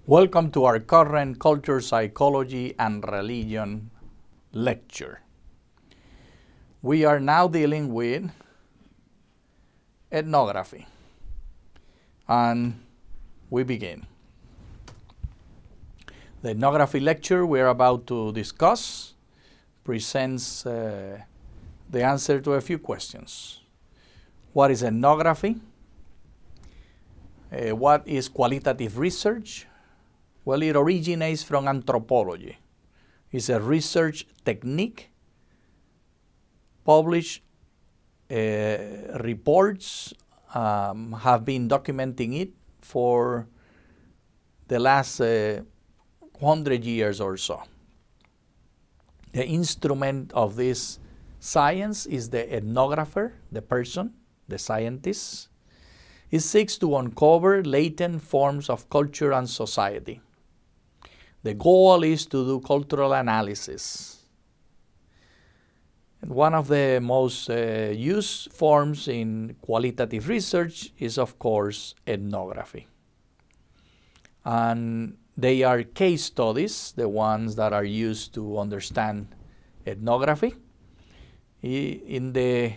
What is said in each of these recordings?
Welcome to our current Culture, Psychology, and Religion lecture. We are now dealing with ethnography, and we begin. The ethnography lecture we're about to discuss presents the answer to a few questions. What is ethnography? What is qualitative research? Well, it originates from anthropology. It's a research technique. Published reports have been documenting it for the last 100 years or so. The instrument of this science is the ethnographer, the person, the scientist. It seeks to uncover latent forms of culture and society. The goal is to do cultural analysis. And one of the most used forms in qualitative research is, of course, ethnography. And they are case studies, the ones that are used to understand ethnography. In the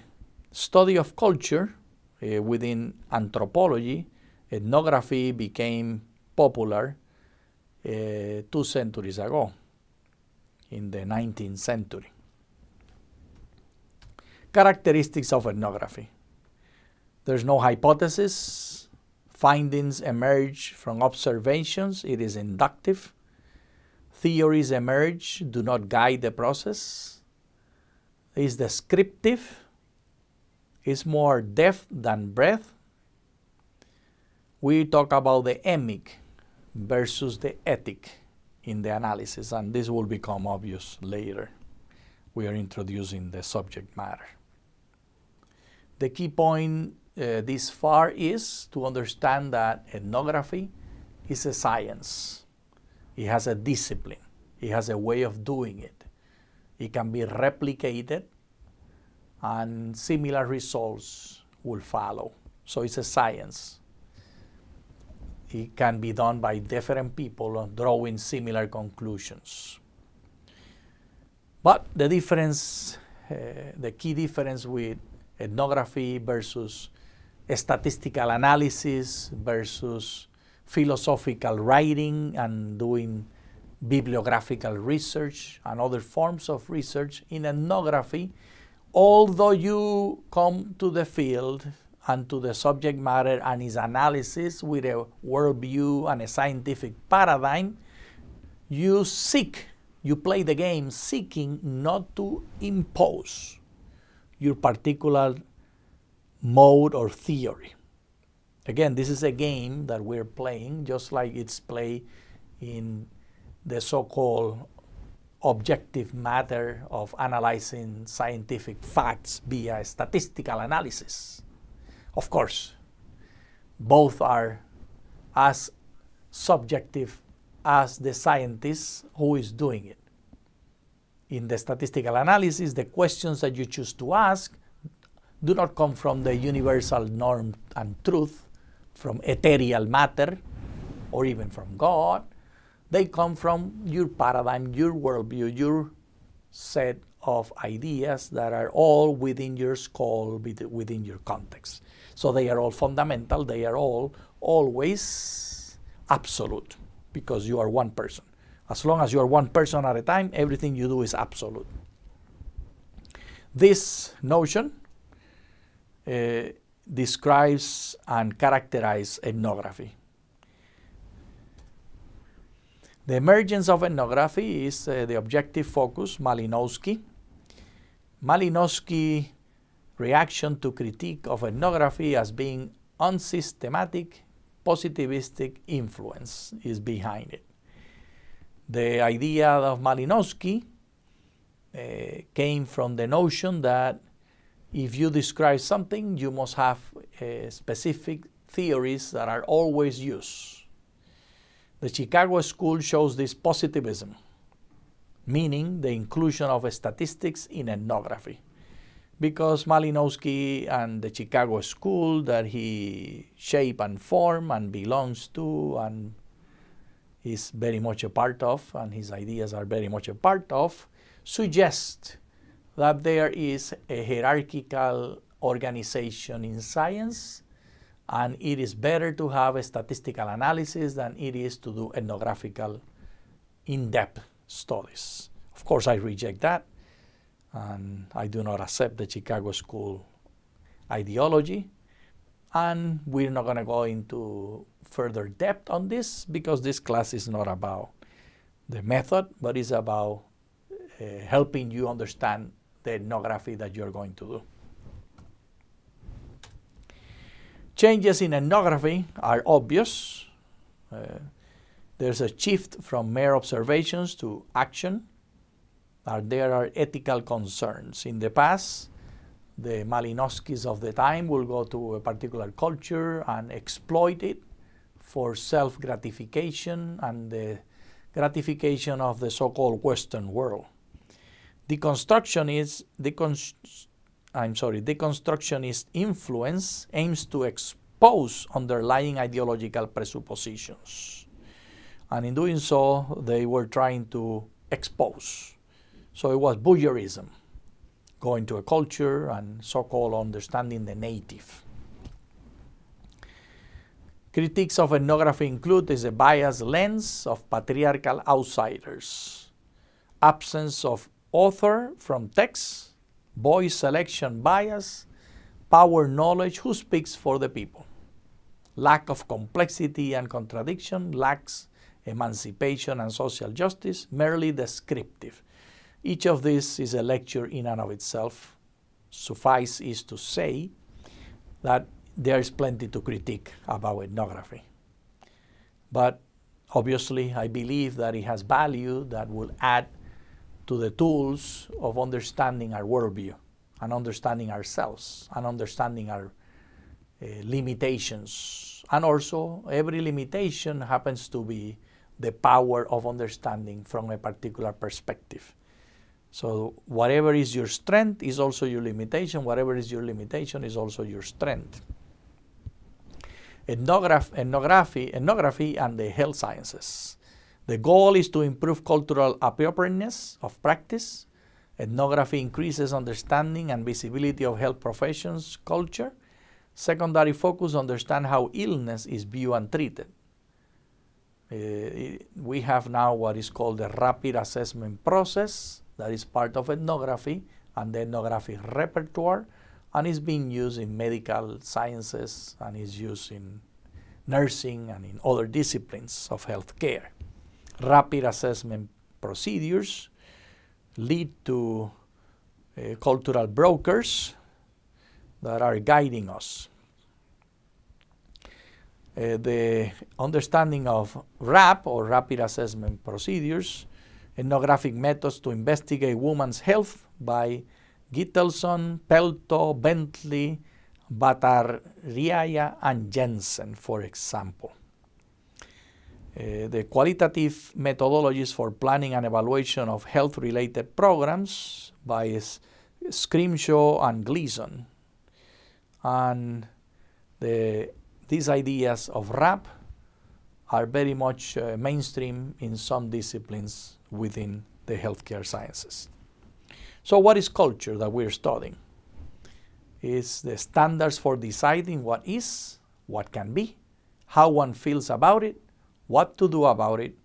study of culture within anthropology, ethnography became popular 2 centuries ago, in the 19th century. Characteristics of ethnography. There's no hypothesis. Findings emerge from observations. It is inductive. Theories emerge, do not guide the process. It is descriptive. It's more depth than breadth. We talk about the emic versus the ethic in the analysis, and this will become obvious later. We are introducing the subject matter. The key point this far is to understand that ethnography is a science. It has a discipline. It has a way of doing it. It can be replicated, and similar results will follow. So it's a science. It can be done by different people drawing similar conclusions. But the difference, the key difference with ethnography versus statistical analysis versus philosophical writing and doing bibliographical research and other forms of research, in ethnography, although you come to the field and to the subject matter and its analysis with a worldview and a scientific paradigm, you play the game seeking not to impose your particular mode or theory. Again, this is a game that we're playing, just like it's played in the so-called objective matter of analyzing scientific facts via statistical analysis. Of course, both are as subjective as the scientist who is doing it. In the statistical analysis, the questions that you choose to ask do not come from the universal norm and truth, from ethereal matter, or even from God. They come from your paradigm, your worldview, your set of ideas that are all within your skull, within your context. So they are all fundamental. They are all always absolute, because you are one person. As long as you are one person at a time, everything you do is absolute. This notion describes and characterizes ethnography. The emergence of ethnography is the objective focus, Malinowski. Malinowski's reaction to critique of ethnography as being unsystematic, positivistic influence is behind it. The idea of Malinowski came from the notion that if you describe something, you must have specific theories that are always used. The Chicago School shows this positivism, meaning the inclusion of statistics in ethnography. Because Malinowski and the Chicago School that he shaped and formed and belongs to and is very much a part of, and his ideas are very much a part of, suggest that there is a hierarchical organization in science, and it is better to have a statistical analysis than it is to do ethnographical in-depth studies. Of course, I reject that, and I do not accept the Chicago School ideology, and we're not going to go into further depth on this because this class is not about the method, but it's about helping you understand the ethnography that you're going to do. Changes in ethnography are obvious. There's a shift from mere observations to action. There are ethical concerns. In the past, the Malinowskis of the time will go to a particular culture and exploit it for self-gratification and the gratification of the so-called Western world. Deconstructionist influence aims to expose underlying ideological presuppositions. And in doing so, they were trying to expose. So it was voyeurism, going to a culture and so-called understanding the native. Critiques of ethnography include a biased lens of patriarchal outsiders, absence of author from text, voice selection bias, power knowledge, who speaks for the people, lack of complexity and contradiction, lacks emancipation and social justice, merely descriptive. Each of these is a lecture in and of itself. Suffice is to say that there is plenty to critique about ethnography. But obviously, I believe that it has value that will add to the tools of understanding our worldview and understanding ourselves and understanding our limitations. And also, every limitation happens to be the power of understanding from a particular perspective. So whatever is your strength is also your limitation. Whatever is your limitation is also your strength. Ethnography and the health sciences. The goal is to improve cultural appropriateness of practice. Ethnography increases understanding and visibility of health professions, culture. Secondary focus, understand how illness is viewed and treated. We have now what is called the rapid assessment process that is part of ethnography and the ethnographic repertoire, and is being used in medical sciences and is used in nursing and in other disciplines of healthcare. Rapid assessment procedures lead to cultural brokers that are guiding us. The understanding of RAP, or rapid assessment procedures, ethnographic methods to investigate women's health by Gitelson, Pelto, Bentley, Bhattacharya, and Jensen, for example. The qualitative methodologies for planning and evaluation of health-related programs by Scrimshaw and Gleason. And these ideas of RAP are very much mainstream in some disciplines within the healthcare sciences. So what is culture that we're studying? It's the standards for deciding what is, what can be, how one feels about it, what to do about it,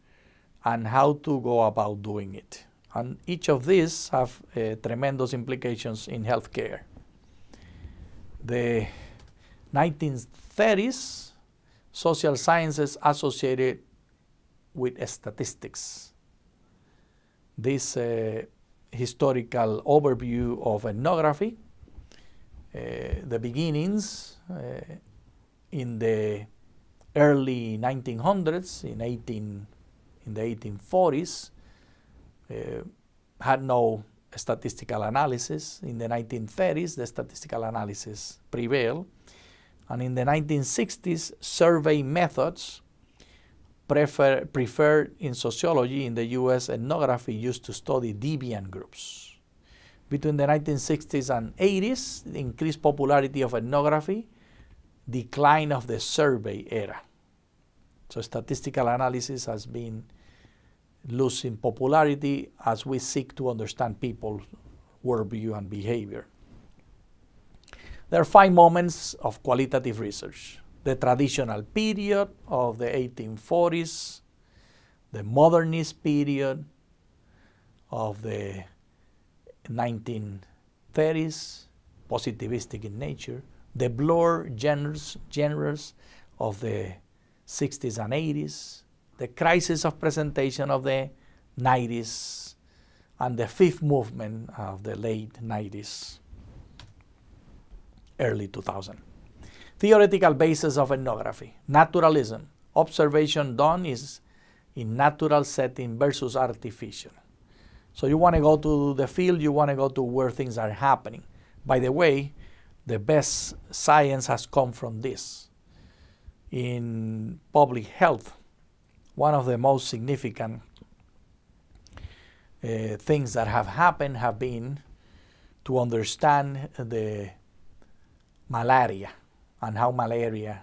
and how to go about doing it. And each of these have tremendous implications in healthcare. The 1930s, social sciences associated with statistics. This historical overview of ethnography, the beginnings in the early 1900s, in the 1840s, had no statistical analysis. In the 1930s, the statistical analysis prevailed. And in the 1960s, survey methods preferred in sociology in the US. Ethnography used to study deviant groups. Between the 1960s and 80s, the increased popularity of ethnography, decline of the survey era. So statistical analysis has been losing popularity as we seek to understand people's worldview and behavior. There are 5 moments of qualitative research: the traditional period of the 1840s, the modernist period of the 1930s, positivistic in nature, the blur genres of the 60s and 80s, the crisis of presentation of the 90s, and the 5th movement of the late 90s, early 2000. Theoretical basis of ethnography: naturalism. Observation done is in natural setting versus artificial. So you want to go to the field, you want to go to where things are happening. By the way, the best science has come from this. In public health, one of the most significant things that have happened have been to understand the malaria and how malaria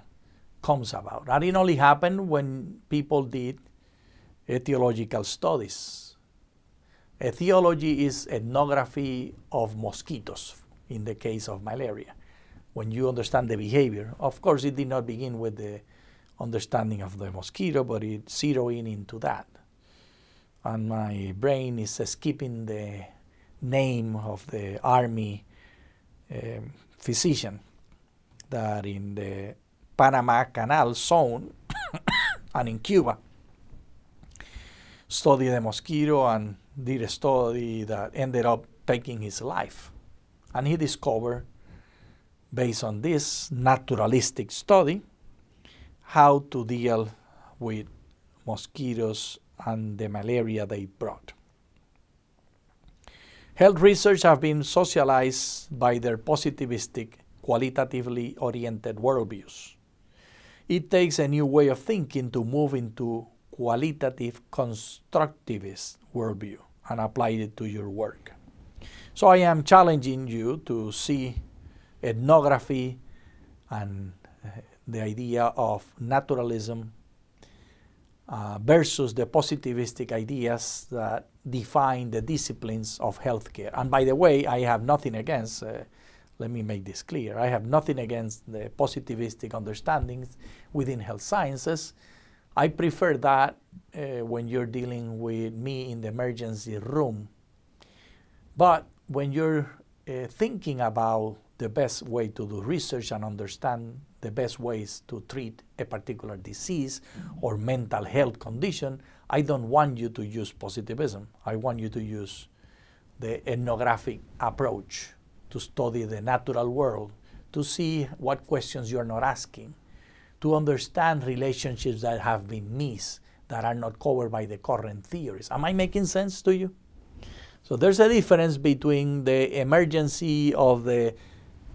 comes about. That didn't only happen when people did etiological studies. Etiology is ethnography of mosquitoes in the case of malaria. When you understand the behavior, of course it did not begin with the understanding of the mosquito, but it zeroed into that. And my brain is skipping the name of the army physician that in the Panama Canal zone and in Cuba studied the mosquito and did a study that ended up taking his life. And he discovered, based on this naturalistic study, how to deal with mosquitoes and the malaria they brought. Health research have been socialized by their positivistic, qualitatively oriented worldviews. It takes a new way of thinking to move into qualitative constructivist worldview and apply it to your work. So I am challenging you to see ethnography and the idea of naturalism versus the positivistic ideas that define the disciplines of healthcare. And by the way, I have nothing against, let me make this clear, I have nothing against the positivistic understandings within health sciences. I prefer that when you're dealing with me in the emergency room. But when you're thinking about the best way to do research and understand the best ways to treat a particular disease or mental health condition, I don't want you to use positivism. I want you to use the ethnographic approach to study the natural world, to see what questions you're not asking, to understand relationships that have been missed, that are not covered by the current theories. Am I making sense to you? So there's a difference between the emergency of the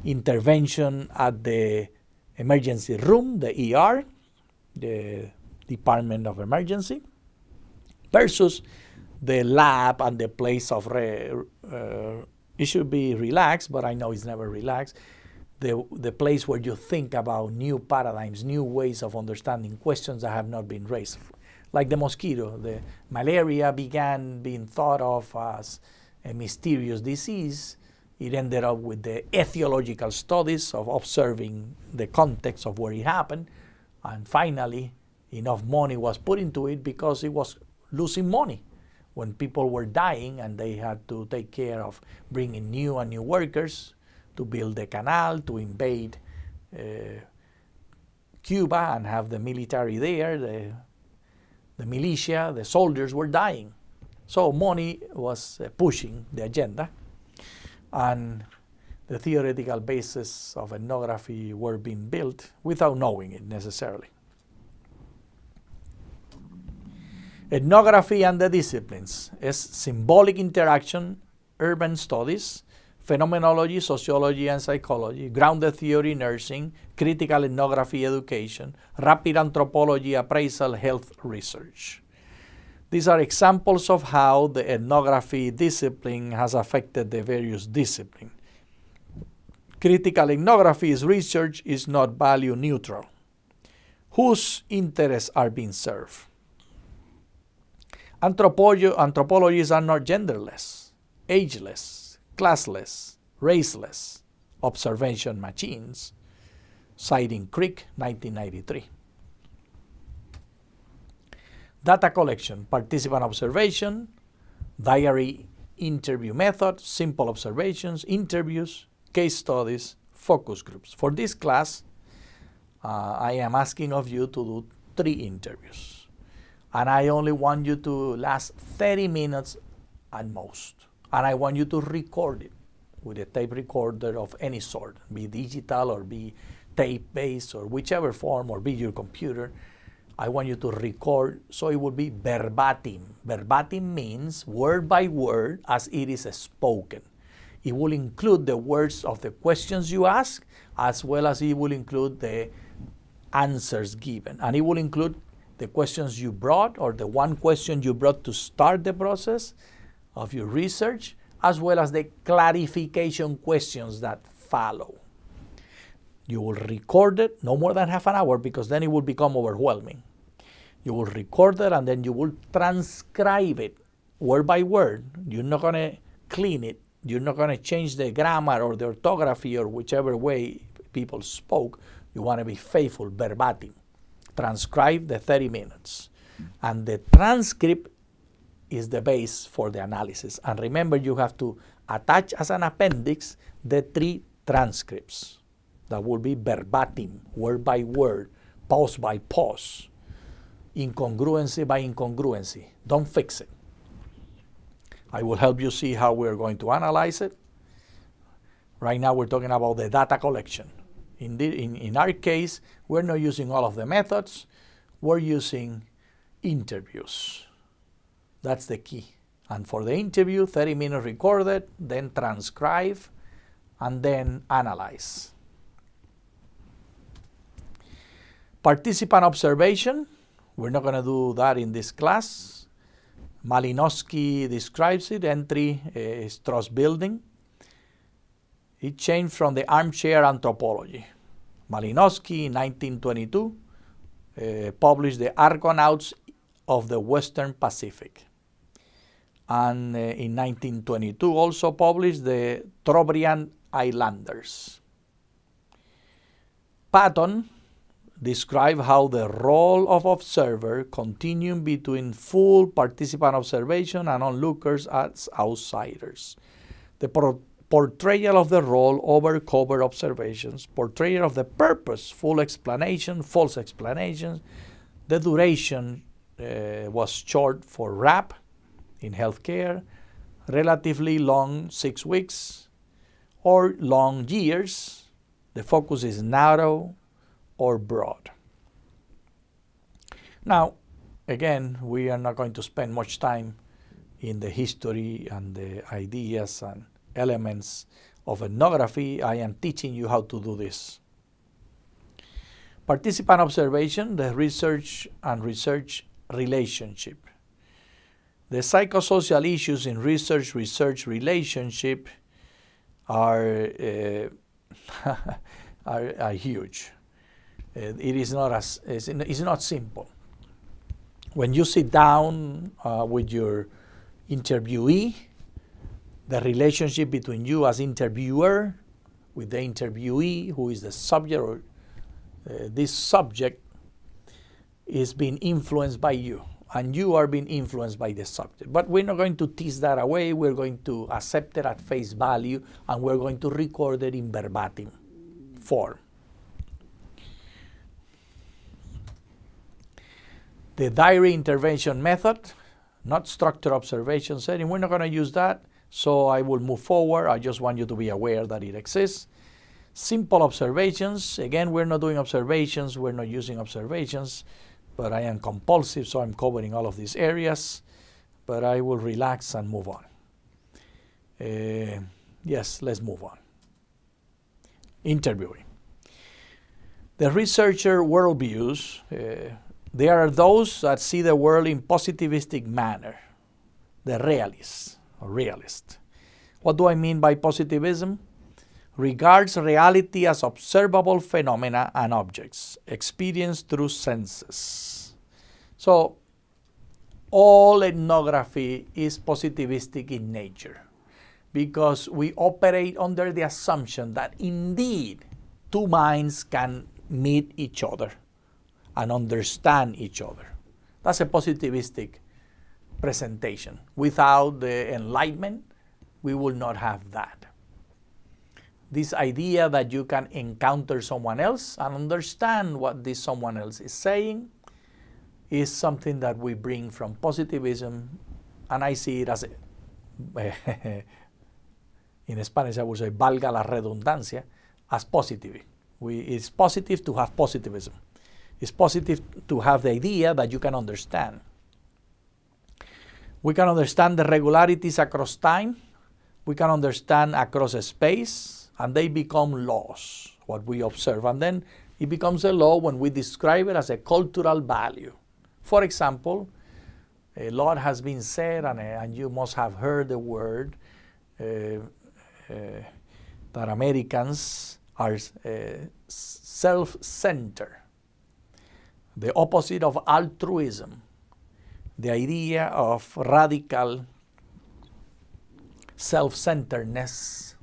intervention at the emergency room, the ER, the Department of Emergency, versus the lab and the place of, it should be relaxed, but I know it's never relaxed, the place where you think about new paradigms, new ways of understanding questions that have not been raised. Like the mosquito, the malaria began being thought of as a mysterious disease. It ended up with the etiological studies of observing the context of where it happened. And finally, enough money was put into it because it was losing money. When people were dying and they had to take care of bringing new and new workers to build the canal, to invade Cuba and have the military there, the militia, the soldiers were dying. So money was pushing the agenda, and the theoretical basis of ethnography were being built without knowing it necessarily. Ethnography and the disciplines is symbolic interaction, urban studies, phenomenology, sociology and psychology, grounded theory, nursing, critical ethnography, education, rapid anthropology, appraisal, health research. These are examples of how the ethnography discipline has affected the various disciplines. Critical ethnography's research is not value neutral. whose interests are being served. Anthropologies are not genderless, ageless, classless, raceless observation machines, citing Crick, 1993. Data collection, participant observation, diary interview method, simple observations, interviews, case studies, focus groups. For this class, I am asking of you to do 3 interviews. And I only want you to last 30 minutes at most. And I want you to record it with a tape recorder of any sort, be digital or be tape-based or whichever form, or be your computer. I want you to record so it will be verbatim. Verbatim means word by word as it is spoken. It will include the words of the questions you ask, as well as it will include the answers given. And it will include the questions you brought, or the one question you brought to start the process of your research, as well as the clarification questions that follow. You will record it no more than half an hour, because then it will become overwhelming. You will record it and then you will transcribe it word by word. You're not going to clean it. You're not going to change the grammar or the orthography or whichever way people spoke. You want to be faithful, verbatim. Transcribe the 30 minutes. And the transcript is the base for the analysis. And remember, you have to attach as an appendix the 3 transcripts. That will be verbatim, word by word, pause by pause, incongruency by incongruency. Don't fix it. I will help you see how we're going to analyze it. Right now we're talking about the data collection. In our case, we're not using all of the methods. We're using interviews. That's the key. And for the interview, 30 minutes recorded, then transcribe, and then analyze. Participant observation, we're not going to do that in this class. Malinowski describes it. Entry is trust building. It changed from the armchair anthropology. Malinowski, in 1922, published The Argonauts of the Western Pacific. And in 1922 also published The Trobriand Islanders. Patton described how the role of observer continued between full participant observation and onlookers as outsiders. The portrayal of the role over cover observations, portrayal of the purpose, full explanation, false explanations. The duration was short for RAP in healthcare, relatively long, 6 weeks, or long years. The focus is narrow or broad. Now, again, we are not going to spend much time in the history and the ideas and elements of ethnography. I am teaching you how to do this. Participant observation, the research and research relationship. The psychosocial issues in research relationship are huge. It is not it's not simple. When you sit down with your interviewee, the relationship between you as interviewer with the interviewee, who is the subject, or this subject is being influenced by you, and you are being influenced by the subject. But we're not going to tease that away. We're going to accept it at face value, and we're going to record it in verbatim form. The diary intervention method, not structured observation setting. We're not going to use that, so I will move forward. I just want you to be aware that it exists. Simple observations. Again, we're not doing observations. We're not using observations, but I am compulsive, so I'm covering all of these areas. But I will relax and move on. Yes, let's move on. Interviewing. The researcher worldviews. There are those that see the world in positivistic manner, the realist or realist. What do I mean by positivism? regards reality as observable phenomena and objects, experienced through senses. So, all ethnography is positivistic in nature because we operate under the assumption that indeed two minds can meet each other and understand each other. That's a positivistic presentation. Without the Enlightenment, we will not have that. This idea that you can encounter someone else and understand what this someone else is saying is something that we bring from positivism, and I see it as in Spanish I would say, valga la redundancia, as positive. It's positive to have positivism. It's positive to have the idea that you can understand. We can understand the regularities across time. We can understand across space, and they become laws, what we observe. And then it becomes a law when we describe it as a cultural value. For example, a lot has been said, and you must have heard the word that Americans are self-centered, the opposite of altruism, the idea of radical self-centeredness,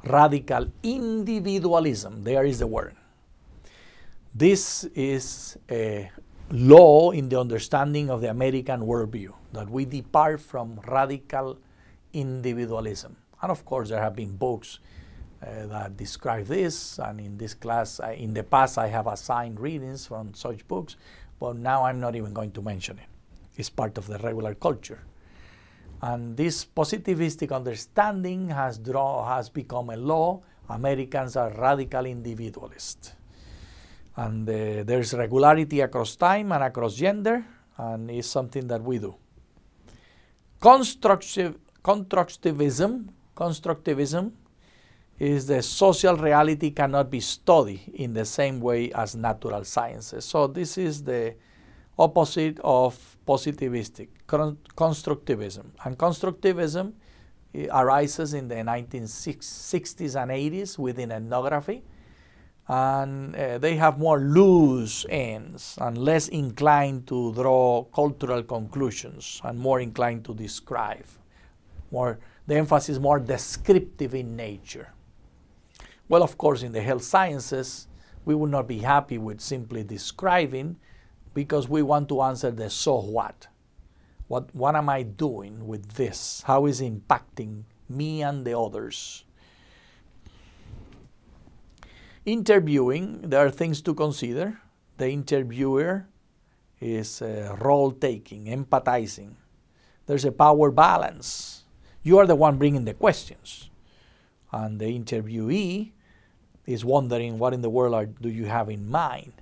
radical individualism. There is the word. This is a law in the understanding of the American worldview, that we depart from radical individualism. And of course, there have been books that describe this, and in this class, in the past, I have assigned readings from such books, but now I'm not even going to mention it. It's part of the regular culture. And this positivistic understanding has become a law. Americans are radical individualists. And there's regularity across time and across gender, and it's something that we do. Constructivism is the social reality cannot be studied in the same way as natural sciences. So this is the opposite of positivistic, constructivism. And constructivism arises in the 1960s and 80s within ethnography. And they have more loose ends and less inclined to draw cultural conclusions and more inclined to describe. The emphasis is more descriptive in nature. Well, of course, in the health sciences, we would not be happy with simply describing because we want to answer the so what. What am I doing with this? How is it impacting me and the others? Interviewing, there are things to consider. The interviewer is role-taking, empathizing. There's a power balance. You are the one bringing the questions. And the interviewee is wondering what in the world do you have in mind.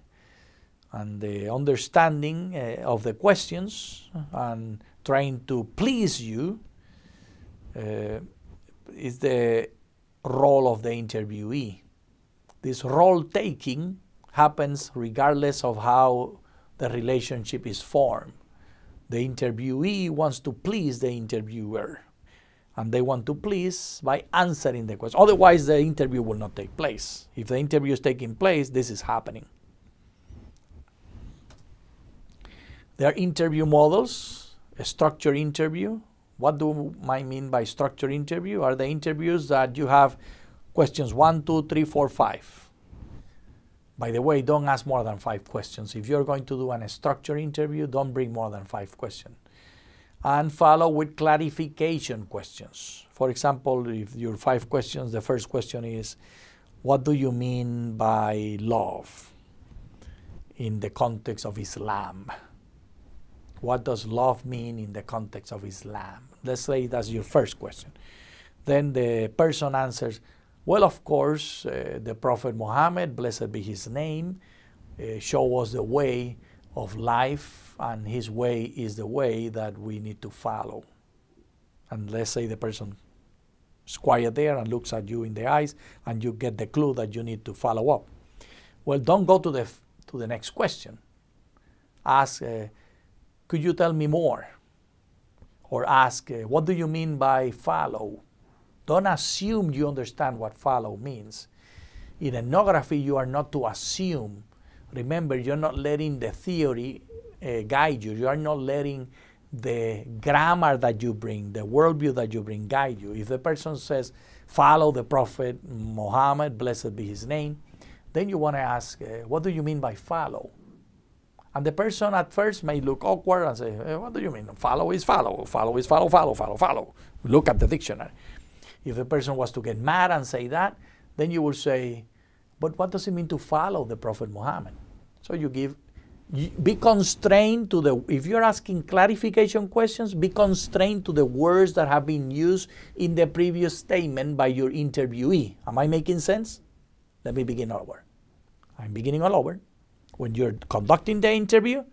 And the understanding of the questions and trying to please you is the role of the interviewee. This role-taking happens regardless of how the relationship is formed. The interviewee wants to please the interviewer, and they want to please by answering the question. Otherwise, the interview will not take place. If the interview is taking place, this is happening. There are interview models, a structured interview. What do I mean by structured interview? Are the interviews that you have questions 1, 2, 3, 4, 5. By the way, don't ask more than 5 questions. If you're going to do a structured interview, don't bring more than 5 questions. And follow with clarification questions. For example, if your 5 questions, the first question is, what do you mean by love in the context of Islam? What does love mean in the context of Islam? Let's say that's your first question. Then the person answers, well, of course, the Prophet Muhammad, blessed be his name, show us the way of life, and his way is the way that we need to follow. And let's say the person is quiet there and looks at you in the eyes, and you get the clue that you need to follow up. Well, don't go to the next question. Ask, could you tell me more? Or ask, what do you mean by follow? Don't assume you understand what follow means. In ethnography, you are not to assume. Remember, you're not letting the theory guide you. You are not letting the grammar that you bring, the worldview that you bring, guide you. If the person says, follow the Prophet Muhammad, blessed be his name, then you want to ask, what do you mean by follow? And the person at first may look awkward and say, what do you mean? Follow is follow. Follow is follow, follow, follow, follow. Look at the dictionary. If the person was to get mad and say that, then you will say, but what does it mean to follow the Prophet Muhammad? So be constrained to the, if you're asking clarification questions, be constrained to the words that have been used in the previous statement by your interviewee. Am I making sense? Let me begin all over. I'm beginning all over. When you're conducting the interview,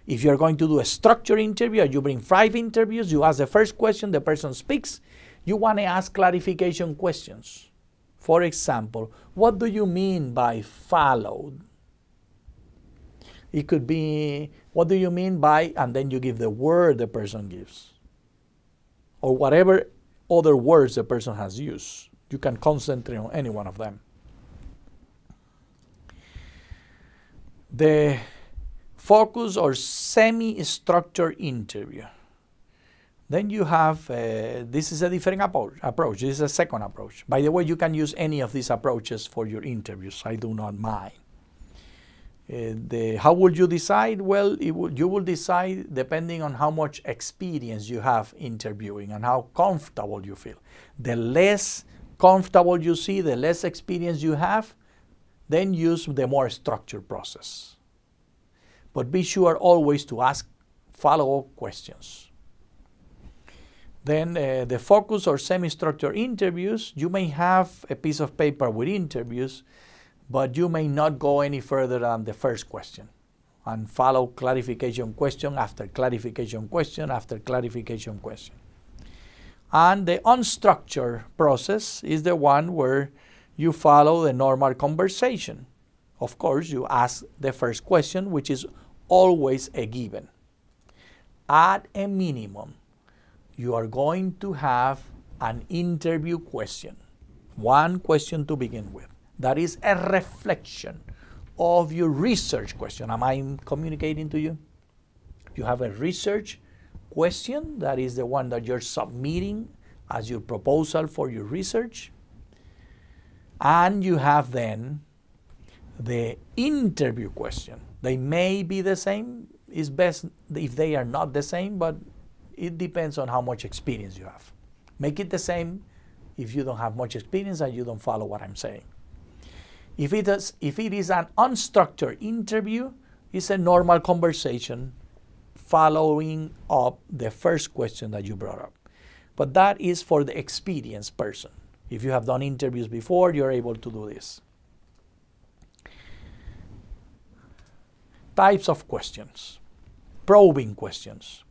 if you're going to do a structured interview, you bring 5 interviews, you ask the first question, the person speaks, you want to ask clarification questions. For example, what do you mean by followed? It could be, what do you mean by, and then you give the word the person gives. Or whatever other words the person has used. You can concentrate on any one of them. The focus or semi-structured interview. Then you have, this is a different approach. This is a second approach. By the way, you can use any of these approaches for your interviews. I do not mind. How would you decide? Well, you will decide depending on how much experience you have interviewing and how comfortable you feel. The less comfortable you see, the less experience you have, then use the more structured process. But be sure always to ask follow-up questions. Then the focus or semi-structured interviews, you may have a piece of paper with interviews, but you may not go any further than the first question and follow clarification question after clarification question after clarification question. And the unstructured process is the one where you follow the normal conversation. Of course, you ask the first question, which is always a given. At a minimum, you are going to have an interview question, one question to begin with. That is a reflection of your research question. Am I communicating to you? You have a research question, that is the one that you're submitting as your proposal for your research. And you have then the interview question. They may be the same. It's best if they are not the same, but it depends on how much experience you have. Make it the same if you don't have much experience and you don't follow what I'm saying. If it is an unstructured interview, it's a normal conversation following up the first question that you brought up. But that is for the experienced person. If you have done interviews before, you're able to do this. Types of questions. Probing questions.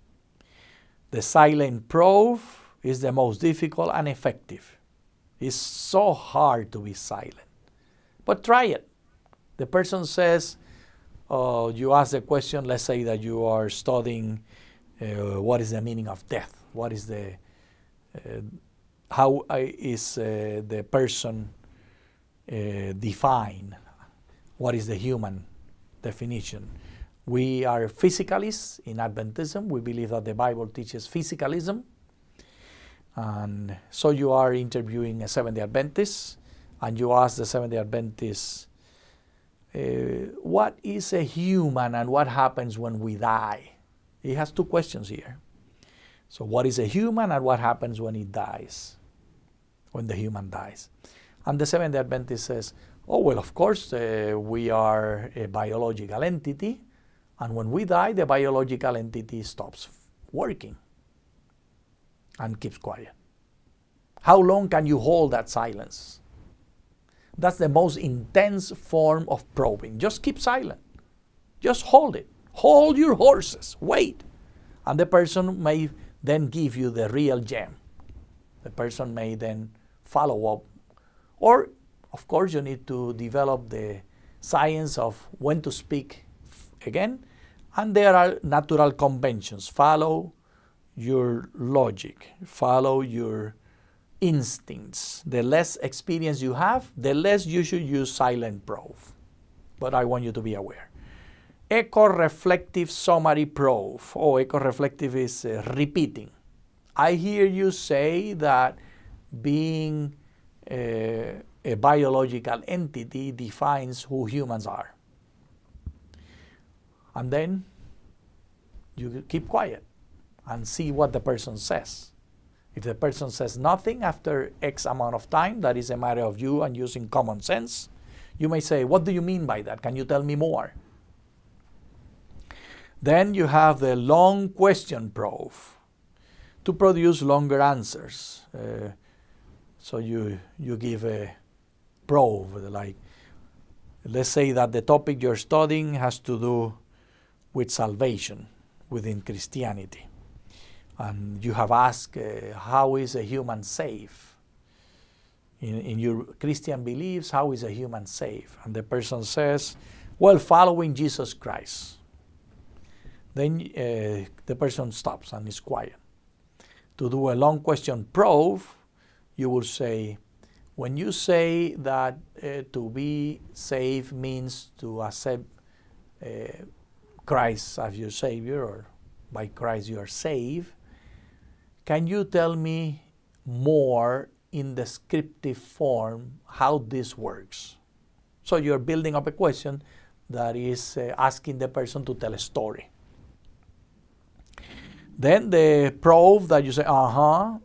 The silent probe is the most difficult and effective. It's so hard to be silent. But try it. The person says, you ask the question, let's say that you are studying what is the meaning of death? What is the, how is the person defined? What is the human definition? We are physicalists in Adventism. We believe that the Bible teaches physicalism. And so you are interviewing a Seventh-day Adventist, and you ask the Seventh-day Adventist, what is a human and what happens when we die? He has 2 questions here. So what is a human and what happens when he dies, when the human dies? And the Seventh-day Adventist says, oh, well, of course, we are a biological entity, and when we die, the biological entity stops working and keeps quiet. How long can you hold that silence? That's the most intense form of probing. Just keep silent. Just hold it. Hold your horses. Wait. And the person may then give you the real gem. The person may then follow up. Or, of course, you need to develop the science of when to speak again. And there are natural conventions. Follow your logic. Follow your instincts. The less experience you have, the less you should use silent proof. But I want you to be aware. Echo-reflective summary proof. Oh, echo-reflective is repeating. I hear you say that being a biological entity defines who humans are. And then you keep quiet and see what the person says. If the person says nothing after X amount of time, that is a matter of you and using common sense. You may say, what do you mean by that? Can you tell me more? Then you have the long question proof to produce longer answers. So you give a proof, like, let's say that the topic you're studying has to do with salvation within Christianity. And you have asked, how is a human saved? In your Christian beliefs, how is a human saved? And the person says, well, following Jesus Christ. Then the person stops and is quiet. To do a long question proof, you will say, when you say that to be saved means to accept Christ as your Savior, or by Christ you are saved, can you tell me more in descriptive form how this works? So you're building up a question that is asking the person to tell a story. Then the proof that you say, oh,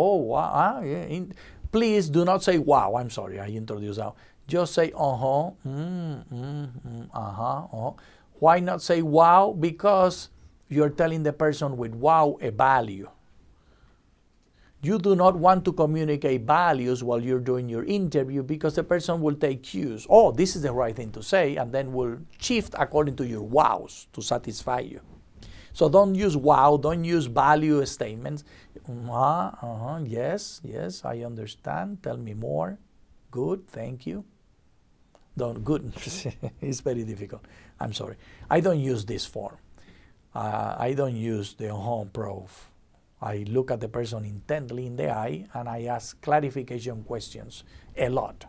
wow, yeah. Please do not say, wow, I'm sorry, I introduced that. Just say, Why not say wow? Because you're telling the person with wow a value. You do not want to communicate values while you're doing your interview because the person will take cues. Oh, this is the right thing to say, and then will shift according to your wows to satisfy you. So don't use wow, don't use value statements. Yes, I understand. Tell me more. Good, thank you. Good, it's very difficult. I'm sorry. I don't use this form. I don't use the proof. I look at the person intently in the eye and I ask clarification questions a lot.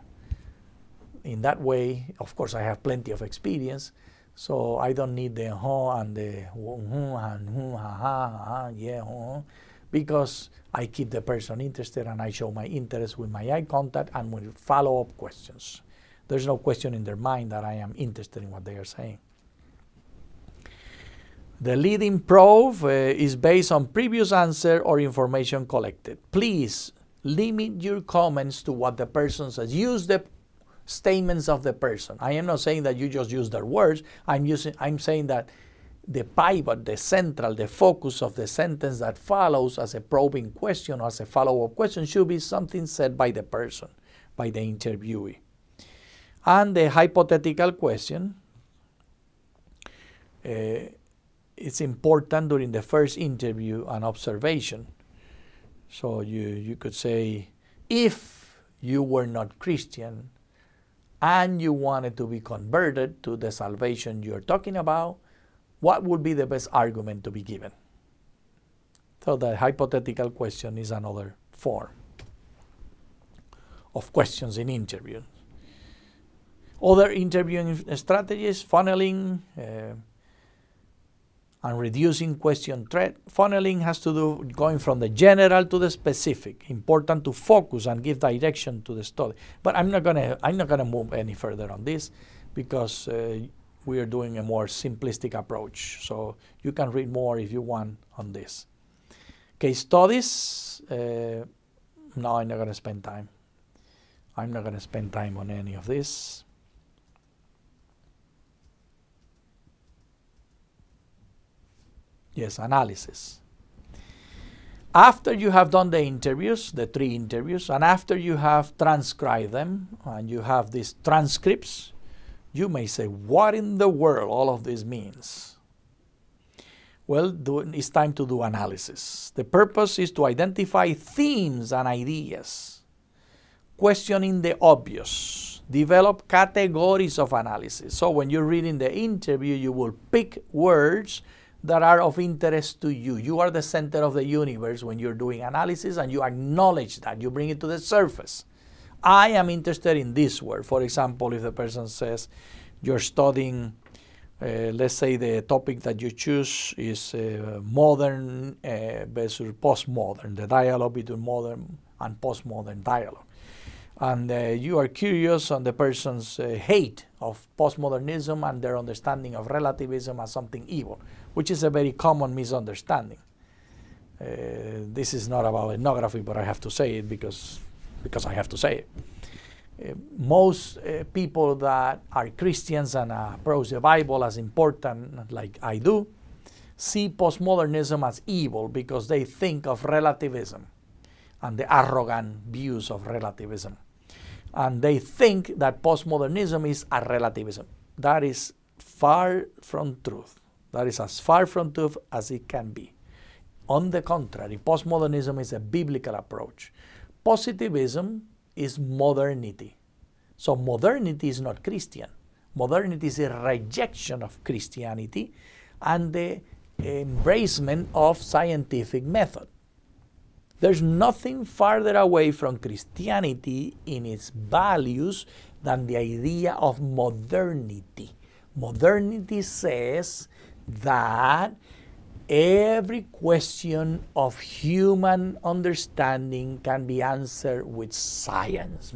In that way, of course, I have plenty of experience, so I don't need the and the because I keep the person interested and I show my interest with my eye contact and with follow-up questions. There's no question in their mind that I am interested in what they are saying. The leading proof is based on previous answer or information collected. Please limit your comments to what the person says. Use the statements of the person. I am not saying that you just use their words. I'm saying that the pivot, the central, the focus of the sentence that follows as a probing question or as a follow-up question should be something said by the person, by the interviewee. And the hypothetical question, it's important during the first interview and observation. So you could say, if you were not Christian and you wanted to be converted to the salvation you're talking about, what would be the best argument to be given? So the hypothetical question is another form of questions in interviews. Other interviewing strategies, funneling, and reducing question threat. Funneling has to do with going from the general to the specific. Important to focus and give direction to the study. But I'm not gonna move any further on this because we are doing a more simplistic approach. So you can read more if you want on this. Case studies. No, I'm not gonna spend time. I'm not gonna spend time on any of this. Yes, analysis. After you have done the interviews, the 3 interviews, and after you have transcribed them, and you have these transcripts, you may say, what in the world all of this means? Well, it's time to do analysis. The purpose is to identify themes and ideas, questioning the obvious, develop categories of analysis. So when you're reading the interview, you will pick words that are of interest to you. You are the center of the universe when you're doing analysis, and you acknowledge that. You bring it to the surface. I am interested in this word. For example, if the person says you're studying, let's say the topic that you choose is modern versus postmodern, the dialogue between modern and postmodern dialogue. And you are curious on the person's hate of postmodernism and their understanding of relativism as something evil, which is a very common misunderstanding. This is not about ethnography, but I have to say it because I have to say it. Most people that are Christians and approach the Bible as important, like I do, see postmodernism as evil because they think of relativism and the arrogant views of relativism. And they think that postmodernism is a relativism. That is far from truth. That is as far from truth as it can be. On the contrary, postmodernism is a biblical approach. Positivism is modernity. So modernity is not Christian. Modernity is a rejection of Christianity and the embracement of scientific method. There's nothing farther away from Christianity in its values than the idea of modernity. Modernity says that every question of human understanding can be answered with science.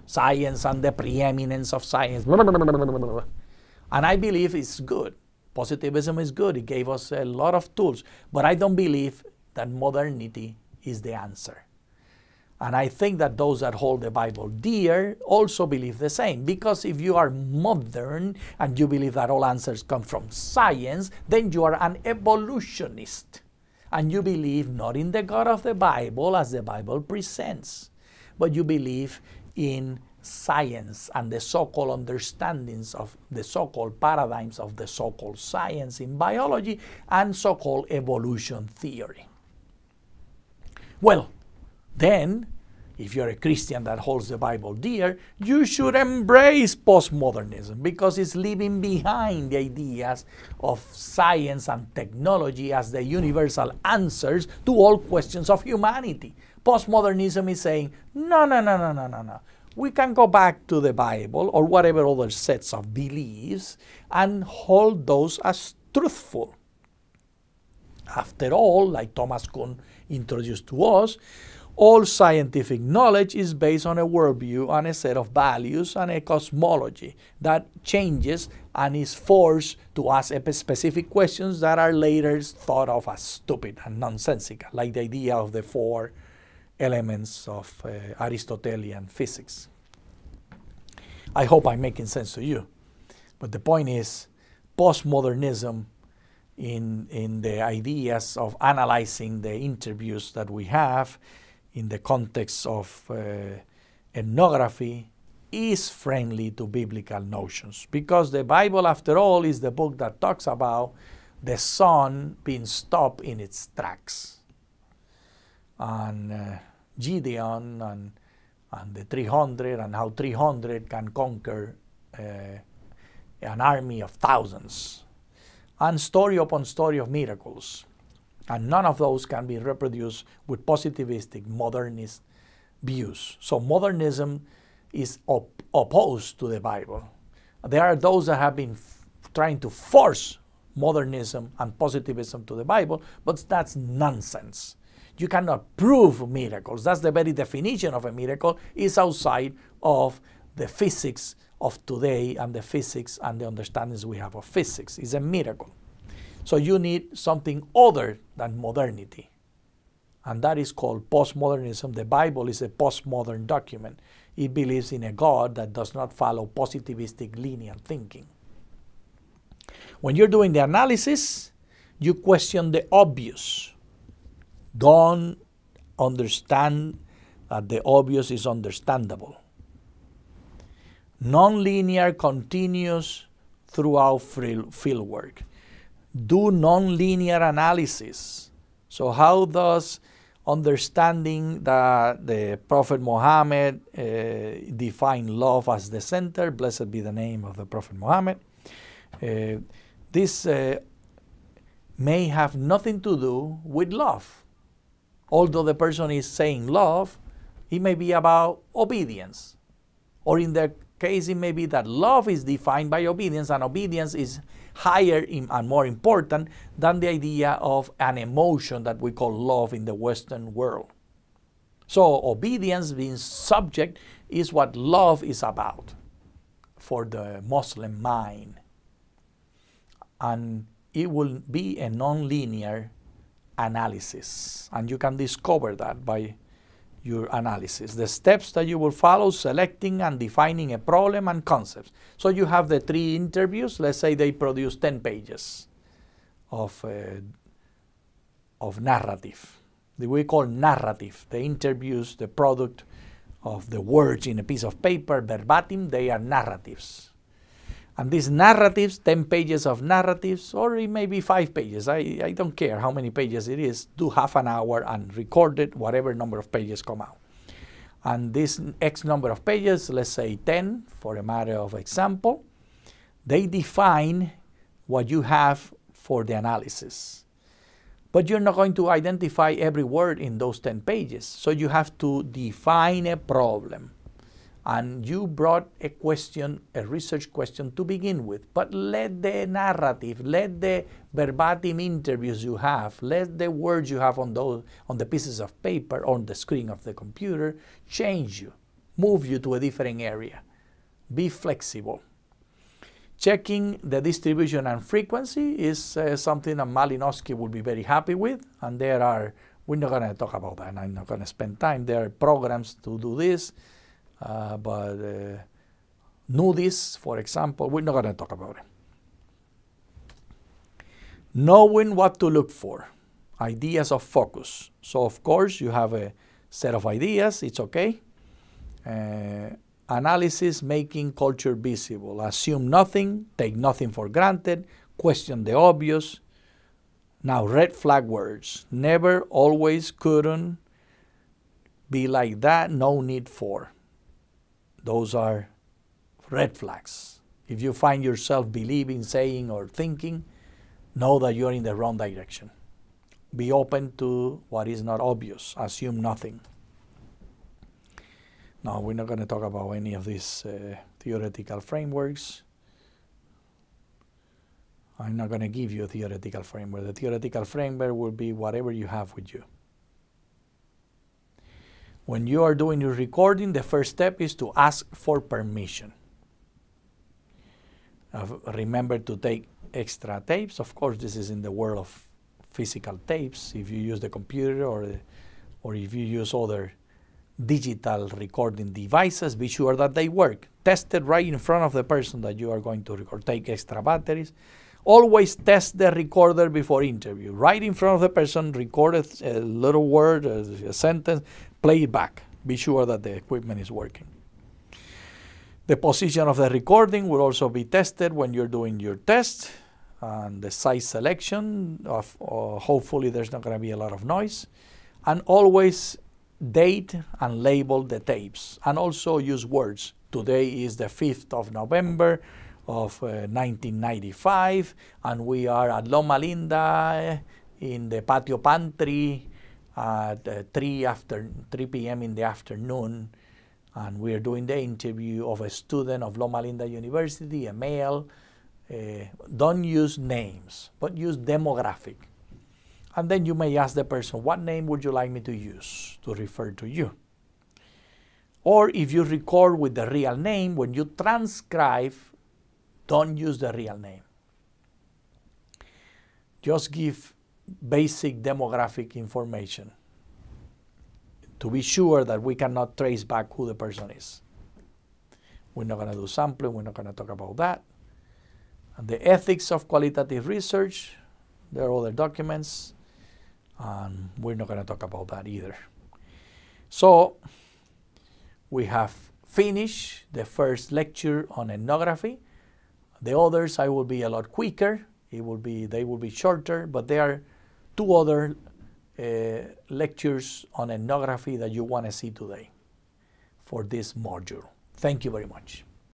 Science and the preeminence of science. And I believe it's good. Positivism is good. It gave us a lot of tools. But I don't believe that modernity is the answer. And I think that those that hold the Bible dear also believe the same. Because if you are modern and you believe that all answers come from science, then you are an evolutionist. And you believe not in the God of the Bible as the Bible presents, but you believe in science and the so-called understandings of the so-called paradigms of the so-called science in biology and so-called evolution theory. Well, then, if you're a Christian that holds the Bible dear, you should embrace postmodernism because it's leaving behind the ideas of science and technology as the universal answers to all questions of humanity. Postmodernism is saying, no. We can go back to the Bible or whatever other sets of beliefs and hold those as truthful. After all, like Thomas Kuhn introduced to us, all scientific knowledge is based on a worldview and a set of values and a cosmology that changes and is forced to ask specific questions that are later thought of as stupid and nonsensical, like the idea of the four elements of Aristotelian physics. I hope I'm making sense to you. But the point is, postmodernism in the ideas of analyzing the interviews that we have in the context of ethnography is friendly to biblical notions. Because the Bible, after all, is the book that talks about the sun being stopped in its tracks. And Gideon and the 300 and how 300 can conquer an army of thousands. And story upon story of miracles. And none of those can be reproduced with positivistic modernist views. So modernism is opposed to the Bible. There are those that have been trying to force modernism and positivism to the Bible, but that's nonsense. You cannot prove miracles. That's the very definition of a miracle, is outside of the physics of today and the physics and the understandings we have of physics. It's a miracle. So you need something other than modernity. And that is called postmodernism. The Bible is a postmodern document. It believes in a God that does not follow positivistic linear thinking. When you're doing the analysis, you question the obvious. Don't understand that the obvious is understandable. Non-linear continues throughout fieldwork. Do non-linear analysis. So how does understanding that the Prophet Muhammad defined love as the center, blessed be the name of the Prophet Muhammad, this may have nothing to do with love. Although the person is saying love, it may be about obedience. Or in their case, it may be that love is defined by obedience, and obedience is higher and more important than the idea of an emotion that we call love in the Western world. So obedience, being subject, is what love is about for the Muslim mind. And it will be a non-linear analysis, and you can discover that by your analysis. The steps that you will follow: selecting and defining a problem and concepts. So you have the 3 interviews. Let's say they produce 10 pages of narrative. We call narrative the interviews, the product of the words in a piece of paper, verbatim. They are narratives. And these narratives, 10 pages of narratives, or it may be 5 pages. I don't care how many pages it is. Do half an hour and record it, whatever number of pages come out. And this X number of pages, let's say 10 for a matter of example, they define what you have for the analysis. But you're not going to identify every word in those 10 pages. So you have to define a problem. And you brought a question, a research question to begin with. But let the narrative, let the verbatim interviews you have, let the words you have on the pieces of paper, on the screen of the computer, change you, move you to a different area. Be flexible. Checking the distribution and frequency is something that Malinowski will be very happy with. And we're not going to talk about that, and I'm not going to spend time. There are programs to do this. But NUDIS, for example, we're not going to talk about it. Knowing what to look for, ideas of focus. So, of course, you have a set of ideas, it's okay. Analysis, making culture visible. Assume nothing, take nothing for granted, question the obvious. Now, red flag words. Never, always, couldn't, be like that, no need for. Those are red flags. If you find yourself believing, saying, or thinking, know that you're in the wrong direction. Be open to what is not obvious. Assume nothing. No, we're not going to talk about any of these theoretical frameworks. I'm not going to give you a theoretical framework. The theoretical framework will be whatever you have with you. When you are doing your recording, the first step is to ask for permission. Remember to take extra tapes. Of course, this is in the world of physical tapes. If you use the computer or if you use other digital recording devices, be sure that they work. Test it right in front of the person that you are going to record. Take extra batteries. Always test the recorder before interview. Right in front of the person, record a little word, a sentence, play it back. Be sure that the equipment is working. The position of the recording will also be tested when you're doing your test. And the size selection, hopefully there's not going to be a lot of noise. And always date and label the tapes. And also use words. Today is the 5th of November of 1995, and we are at Loma Linda in the patio pantry at 3 p.m. in the afternoon, and we are doing the interview of a student of Loma Linda University, a male. Don't use names, but use demographic. And then you may ask the person, what name would you like me to use to refer to you? Or if you record with the real name, when you transcribe, don't use the real name. Just give basic demographic information to be sure that we cannot trace back who the person is. We're not going to do sampling. We're not going to talk about that. And the ethics of qualitative research, there are other documents, and we're not going to talk about that either. So we have finished the first lecture on ethnography. The others, I will be a lot quicker. They will be shorter, but there are 2 other lectures on ethnography that you want to see today for this module. Thank you very much.